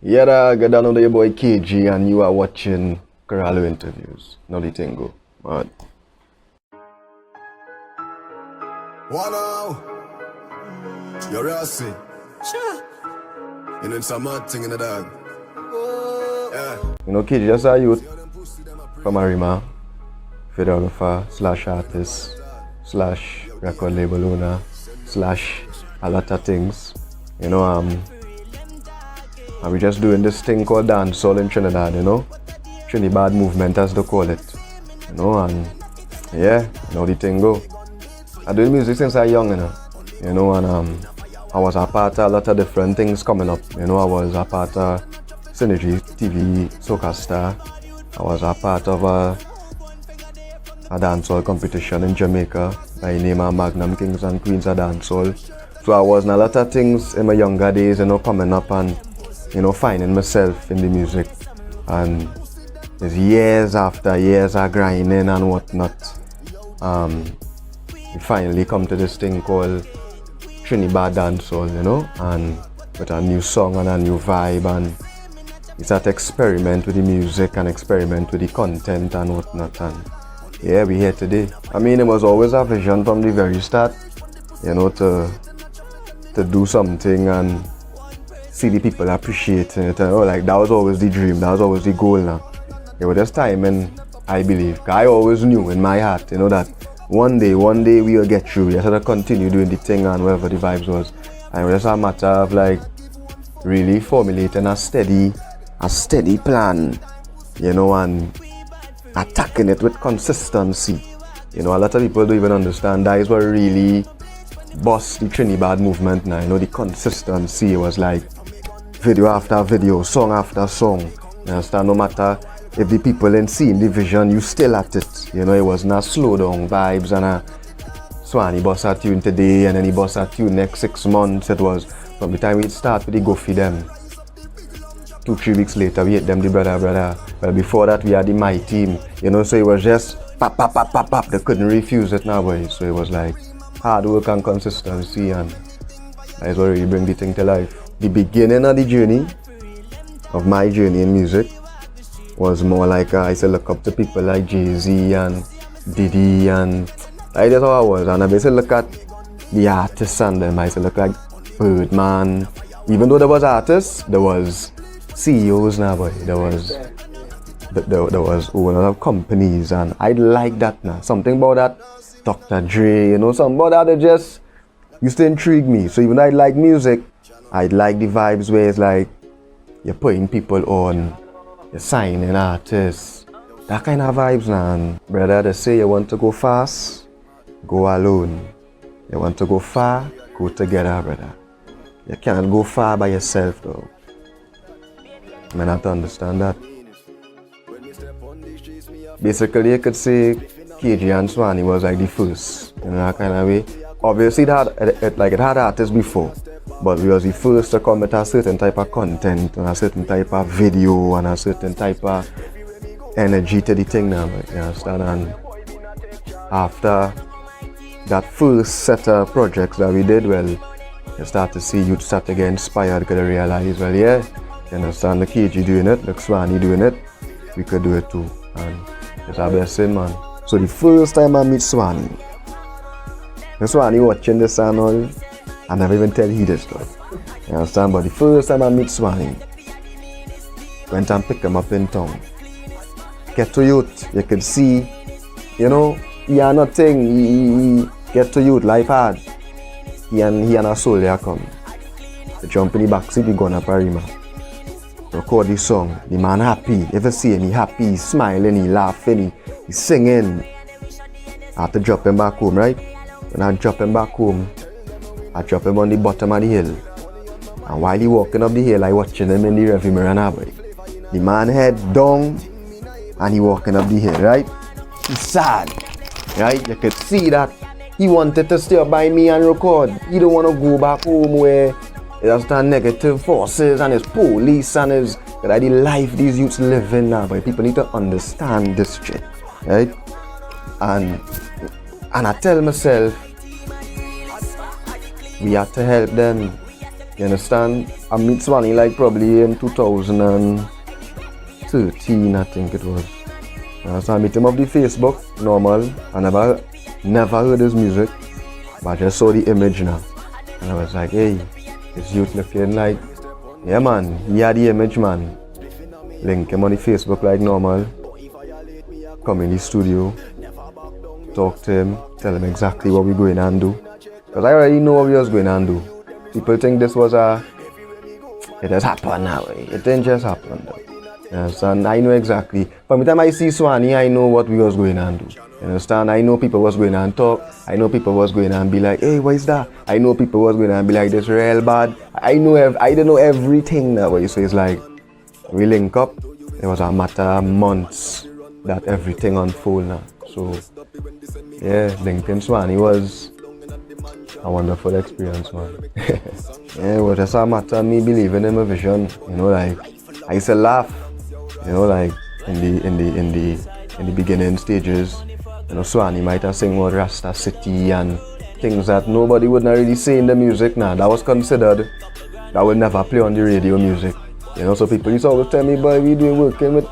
Yeah, get down under your boy KG and you are watching Corallo interviews. Now the thing go. But What now? You're Rossi. Sure. You know some mad thing in the dog. Yeah. you know, KG just a youth from Arima, videographer slash artist slash record label owner slash a lot of things. You know, and we just doing this thing called Dancehall in Trinidad, you know. Trini Bad movement as they call it. You know, and yeah, you know the thing go. I do music since I young, you know, and I was a part of a lot of different things coming up. You know, I was a part of Synergy TV, Soca Star. I was a part of a dancehall competition in Jamaica by the name of Magnum Kings and Queens of Dancehall. So I was in a lot of things in my younger days, you know, coming up and, you know, finding myself in the music. And it's years after years of grinding and whatnot. We finally come to this thing called Trini Bad Dancehall, you know, and with a new song and a new vibe, and we start to experiment with the music and experiment with the content and whatnot, and yeah, we're here today. I mean, it was always a vision from the very start, you know, to do something and see the people appreciating it, and like that was always the dream, that was always the goal now. It was just time, and I believe, I always knew in my heart, you know, that one day we will get through. We just have to continue doing the thing and whatever the vibes was. And it was just a matter of like really formulating a steady plan, you know, and attacking it with consistency. You know, a lot of people don't even understand that is what really bossed the Trini Bad movement now. You know, the consistency was like video after video, song after song. You understand? No matter if the people ain't seeing the vision, you still at it. You know, it wasn't a slow down vibes and a Swanny boss a tune today and then he boss a tune next 6 months. It was from the time we start with the go for them. 2-3 weeks later we hit them the brother. Well, before that we had the My Team. You know, so it was just pop. They couldn't refuse it now, boy. So it was like hard work and consistency, and that's what really bring the thing to life. The beginning of the journey, of my journey in music, was more like I used to look up to people like Jay-Z and Diddy, and that's how I was. And I used to look at the artists and them. I used to look like Birdman. Even though there was artists, there was CEOs now, boy. There was owners of companies, and I like that now. Something about that, Dr. Dre, you know, something about that just used to intrigue me. So even though I like music, I like the vibes where it's like you're putting people on, you're signing artists, that kind of vibes now. And brother, they say you want to go fast, go alone. You want to go far, go together, brother. You can't go far by yourself though. I mean, I have to understand that. Basically, you could say KG and Swanny was like the first, in that kind of way. Obviously, it had artists before, but we was the first to come with a certain type of content and a certain type of video and a certain type of energy to the thing now, you understand? And after that first set of projects that we did, well, you start to see youth start to get inspired because they realize, well, yeah, you understand, the KG doing it, the Swanny doing it, we could do it too. And it's our blessing, man. So the first time I meet Swanny, the Swanny watching this and all, I never even tell he this stuff. You understand? But the first time I meet Swanny, went and pick him up in town. Get to youth, you could see, you know, he had nothing, he get to youth, life hard. He and a soldier come. They jump in the backseat, we gonna Parima. Record the song, the man happy, ever see him, he happy, he's smiling, he laughing, he's singing. I have to drop him back home, right? When I drop him back home, I drop him on the bottom of the hill. And while he walking up the hill, I watching him in the rearview mirror now, boy. The man head down and he walking up the hill, right? He's sad, right? You could see that he wanted to stay up by me and record. He don't want to go back home where there's the negative forces and his police and his the life these youths live in now. But people need to understand this shit, right? And I tell myself, we have to help them. You understand? I meet Swanny like probably in 2013, I think it was. So I meet him off the Facebook, normal. I never heard his music, but I just saw the image now. And I was like, hey, this youth looking like, yeah man, he had the image, man. Link him on the Facebook like normal. Come in the studio, talk to him, tell him exactly what we're going and do. Because I already know what we was going and do. People think this was it just happened now. It didn't just happen though. You understand? I know exactly. From the time I see Swanny, I know what we was going and do. You understand? I know people was going and talk. I know people was going and be like, hey, what is that? I know people was going and be like, this real bad. I didn't know everything that way. So it's like, we link up. It was a matter of months that everything unfold now. So, yeah, linking Swanny was a wonderful experience, man. Yeah, it was just a matter of me believing in my vision. You know, like, I used to laugh. You know, like in the beginning stages, you know, Swanny might have sing about Rasta City and things that nobody would not really say in the music now. That was considered that would never play on the radio music. You know, so people used to always tell me, boy, we doing working with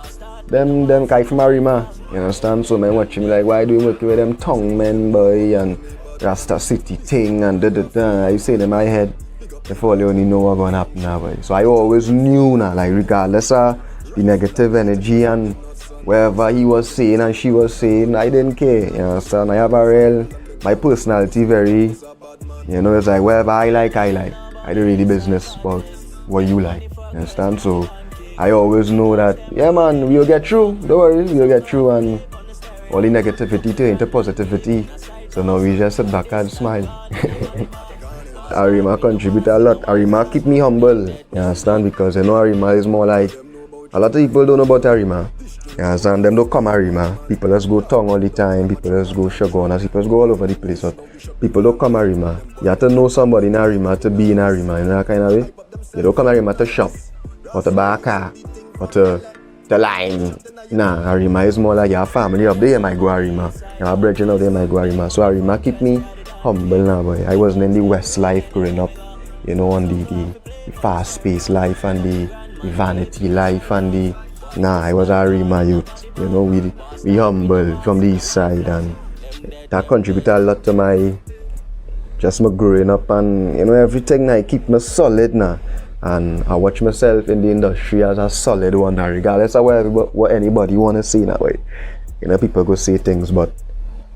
them guy from Arima. You understand? So man watching me like, why do you working with them tongue men, boy, and Rasta City thing and da. I say it in my head. Before they only know what's going to happen now, boy. So I always knew now, like regardless of the negative energy and wherever he was saying and she was saying, I didn't care. You understand? I have my personality very, you know, it's like wherever I like. I don't really business about what you like. You understand? So I always know that, yeah man, we'll get through. Don't worry, we'll get through, and all the negativity turn into positivity. So now we just sit back and smile. Arima contribute a lot. Arima keep me humble. You understand? Because you know Arima is more like, a lot of people don't know about Arima. You understand? Them don't come Arima. People just go tongue all the time. People just go Shogunas. People just go all over the place. But people don't come Arima. You have to know somebody in Arima to be in Arima. You know that kind of way? You don't come Arima to shop, or to buy a car, or to line. Nah, Arima is more like your family up there. You might go Arima. Your brethren out there might go Arima. So Arima keep me humble now, boy. I wasn't in the West life growing up. You know, on the fast-paced life and the vanity life and I was a Arima youth. You know, we humble from the east side, and that contributed a lot to my growing up, and you know, everything I keep me solid now. And I watch myself in the industry as a solid one, regardless of what anybody want to say that way. You know, people go say things, but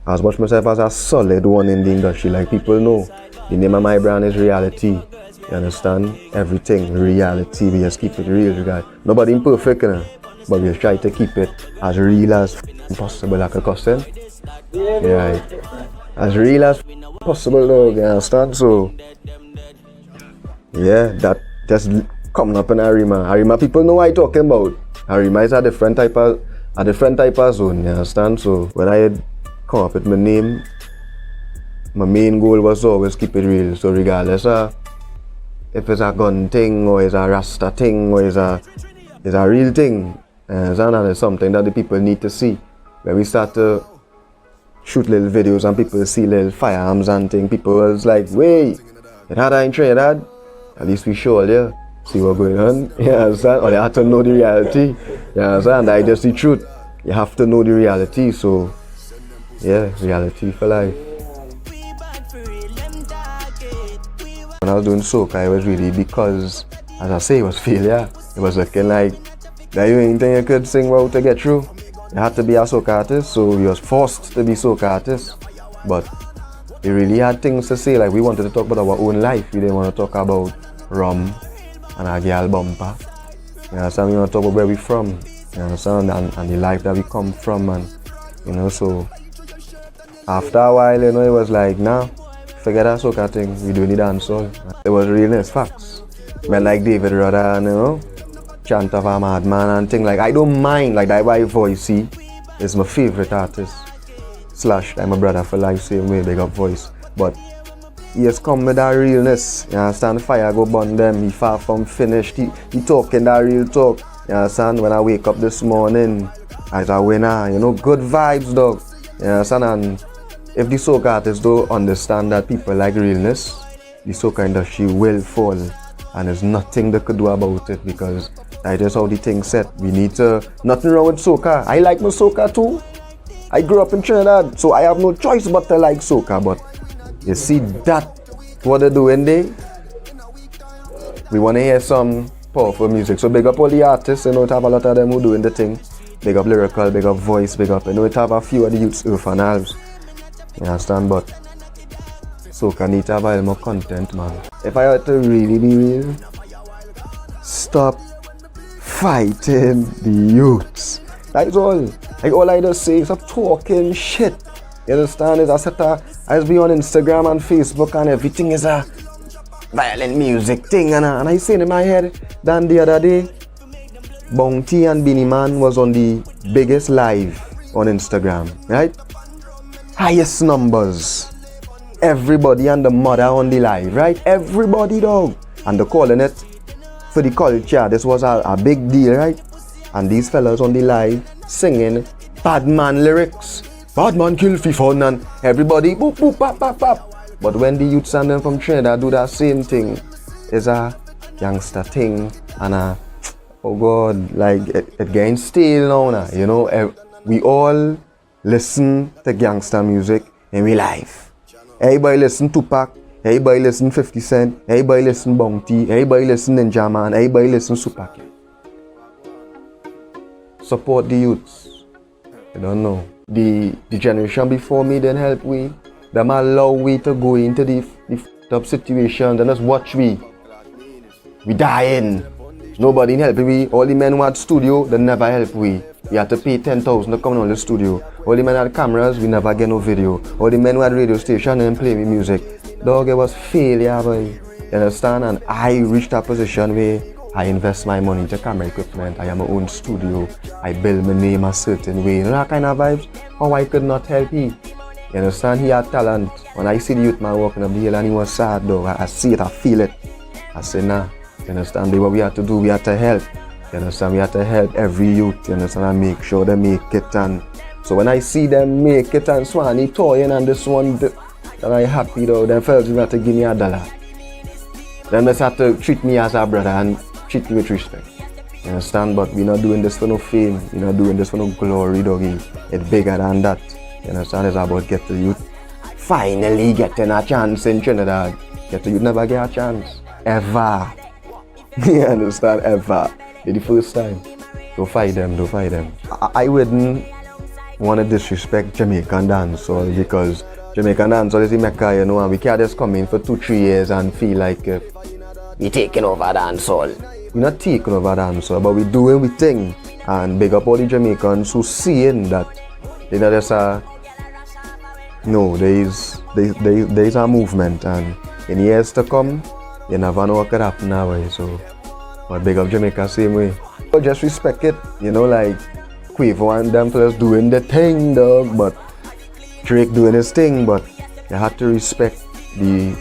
I watch myself as a solid one in the industry. Like people know, the name of my brand is reality. You understand? Everything, reality. We just keep it real, guys. Nobody imperfect, you know, but we just try to keep it as real as possible, like a custom. Yeah, as real as possible, though. You understand? So, yeah, that just coming up in Arima. Arima people know what I'm talking about. Arima is a different type of zone. You understand? So when I had come up with my name, my main goal was to always keep it real. So regardless of if it's a gun thing or it's a Rasta thing or it's a real thing, and it's something that the people need to see. When we start to shoot little videos and people see little firearms and things, people was like, wait, you had that in trade, Dad? At least we show all you, see what's going on. You understand? Or they have to know the reality. You understand? That's just the truth. You have to know the reality. So yeah, reality for life. When I was doing Soca, it was really because, as I say, it was failure. It was looking like that you ain't think you could sing well to get through. You had to be a Soca artist, so we was forced to be Soca artists. But we really had things to say, like we wanted to talk about our own life. We didn't want to talk about rum and a girl bumper. You understand? We want to talk about where we from. You understand? And the life that we come from, and you know, so after a while, you know, it was like, nah, forget that Soca thing, we do the dancehall. It was realness, facts. Men like David Rudder and, you know, Chant of a Madman and thing, like I don't mind, like that why Voice is my favorite artist. Slash, I'm a brother for life, same way, big up Voice. But he has come with that realness, you understand? Fire go burn them, he far from finished, he talking that real talk. You understand? When I wake up this morning, as a winner, you know, good vibes, dog. You understand? And if the Soca artists don't understand that people like realness, the Soca industry will fall and there's nothing they could do about it because that is how the thing set. We need to, nothing wrong with soca. I like my soca too. I grew up in Trinidad, so I have no choice but to like soca. But you see that, what they're doing there, we want to hear some powerful music. So big up all the artists, you know, it have a lot of them who doing the thing. Big up lyrical, big up voice, big up, you know, it have a few of the youths who fan albums. You understand? But soca need to have a little more content, man. If I had to really be real, stop fighting the youths. That's all. Like all I just say is stop talking shit. You understand? I just be on Instagram and Facebook and everything is a violent music thing and I say in my head, then the other day, Bounty and Beanie Man was on the biggest live on Instagram, right? Highest numbers. Everybody and the mother on the live, right? Everybody dog. And they're calling it for the culture. This was a big deal, right? And these fellas on the live singing bad man lyrics. Bad man kill for fun and everybody boop boop pop pop pop. But when the youths and them from Trinidad do that same thing, it's a youngster thing and oh God, like it getting stale now, you know. We all listen to gangster music and we live. Everybody listen Tupac, everybody listen 50 Cent, everybody listen Bounty, everybody listen Ninja Man, everybody listen Super Kid. Support the youths. I don't know. The generation before me didn't help we. Them allow we to go into the top situations and just watch we. We dying. Nobody help we. All the men who had studio, they never help we. We had to pay 10,000 to come on the studio. All the men had cameras, we never get no video. All the men who had radio station and play me music. Dog, it was failure, boy. You understand? And I reached a position where I invest my money into camera equipment. I have my own studio. I build my name a certain way. You know that kind of vibes? How I could not help he. You understand? He had talent. When I see the youth man walking up the hill and he was sad, dog, I see it, I feel it. I say, nah. You understand? What we had to do, we had to help. You understand? We had to help every youth, you understand, and make sure they make it. And so when I see them make it and Swanny toying and this one, then I happy though. Them fellas have to give me $1. Them just have to treat me as a brother and treat me with respect. You understand? But we're not doing this for no fame. We're not doing this for no glory, doggy. It's bigger than that. You understand? It's about get the youth finally getting a chance in Trinidad. Get the youth never get a chance. Ever. You understand? Ever. It's the first time. Don't fight them, don't fight them. I wouldn't want to disrespect Jamaican dancehall because Jamaican dancehall is the Mecca, you know, and we can't just come in for 2-3 years and feel like we're taking over dancehall. We're not taking over dancehall, but we're doing we thing. And big up all the Jamaicans who seeing that they know there's a there's a movement, and in years to come, you never know what could happen that way. So, but big up Jamaica same way. But just respect it, you know, like Quavo and them fellas doing the thing, dog, but Drake doing his thing, but you have to respect the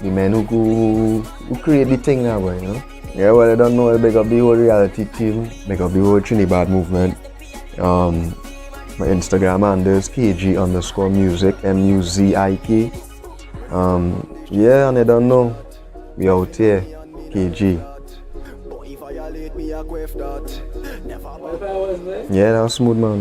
men who create the thing that way, you know. Yeah, well, I don't know, big up the whole reality team, big up the whole Trini Bad movement. My Instagram handle is kg_music, MUZIK. Yeah, and I don't know, we out here, KG. Yeah, that was smooth, man.